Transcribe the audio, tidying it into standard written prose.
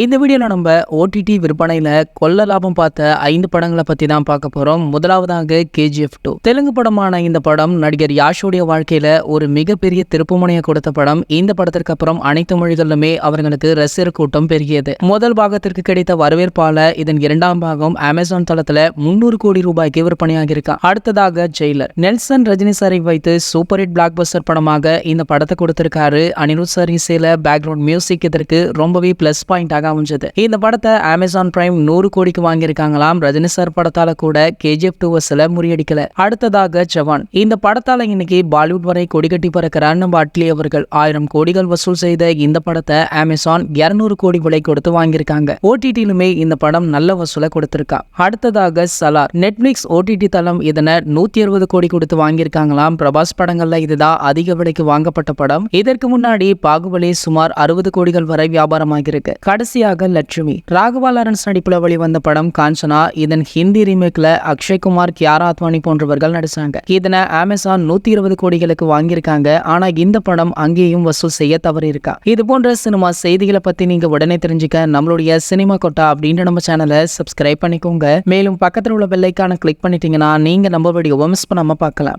இந்த வீடியோவில் நம்ம ஓடிடி விற்பனையில் கொள்ள லாபம் பார்த்த 5 படங்களை பற்றி தான் பார்க்க போகிறோம். முதலாவதாக KGF 2 தெலுங்கு படமான இந்த படம் நடிகர் யாஷோடைய வாழ்க்கையில் ஒரு மிகப்பெரிய திருப்புமுனையை கொடுத்த படம். இந்த படத்திற்கு அப்புறம் அனைத்து மொழிகளிலுமே அவர்களுக்கு ரசிகர் கூட்டம் பெருகியது. முதல் பாகத்திற்கு கிடைத்த வரவேற்பால இதன் 2ஆம் பாகம் அமேசான் தளத்தில் 300 கோடி ரூபாய்க்கு விற்பனையாகி இருக்கான். அடுத்ததாக ஜெயிலர் நெல்சன் ரஜினி சாரை வைத்து சூப்பர் ஹிட் பிளாக் பஸ்டர் படமாக இந்த படத்தை கொடுத்திருக்காரு. அனிருத் சார் இசையில பேக்ரவுண்ட் மியூசிக் இதற்கு ரொம்பவே பிளஸ் பாயிண்ட் அமைஞ்சது. இந்த படத்தை அமேசான் பிரைம் 100 கோடிக்கு வாங்கியிருக்காங்களாம். ரஜினி சார் படத்தால கூட KGF 2 வசூல முறியடிக்கல. அடுத்ததாக ஜவான் இந்த படத்தால இன்னைக்கு பாலிவுட் வரை கொடிகட்டி பறக்கிறார் நம்ம அட்லி அவர்கள். 1000 கோடிகள் வசூல் செய்த இந்த படத்தை அமேசான் 200 கோடி விலை கொடுத்து வாங்கியிருக்காங்க. ஓடிடிலுமே இந்த படம் நல்ல வசூலை கொடுத்திருக்கா. அடுத்ததாக சலார் நெட்ஃபிளிக்ஸ் ஓடிடி தளம் இதனை 160 கோடி கொடுத்து வாங்கியிருக்காங்களாம். பிரபாஸ் படங்கள்ல இதுதான் அதிக விலைக்கு வாங்கப்பட்ட படம். இதற்கு முன்னாடி பாகுபலி சுமார் 60 கோடிகள் வரை வியாபாரமாகிருக்கு. கடைசியாக லட்சுமி ராகவா லாரன்ஸ் நடிப்புல வெளிவந்த படம் காஞ்சனா. இதன் ஹிந்தி ரீமேக்ல அக்ஷய்குமார், கியாரா அத்வானி போன்றவர்கள் நடிச்சாங்க. இதனை அமேசான் 120 கோடிகளுக்கு வாங்கியிருக்காங்க. ஆனா இந்த படம் அங்கேயும் வசூல் செய்ய தவறி இருக்கா. இது போன்ற சினிமா செய்திகளை பத்தி நீங்க உடனே தெரிஞ்சுக்க நம்மளுடைய சினிமா கொட்டா அப்படின்ற நம்ம சேனலை சப்ஸ்கிரைப் பண்ணிக்கோங்க. மேலும் பக்கத்தில் உள்ள பெல் ஐகானை கிளிக் பண்ணிட்டீங்கன்னா நீங்க நம்ம வீடியோவை மிஸ் பண்ணாம பார்க்கலாம்.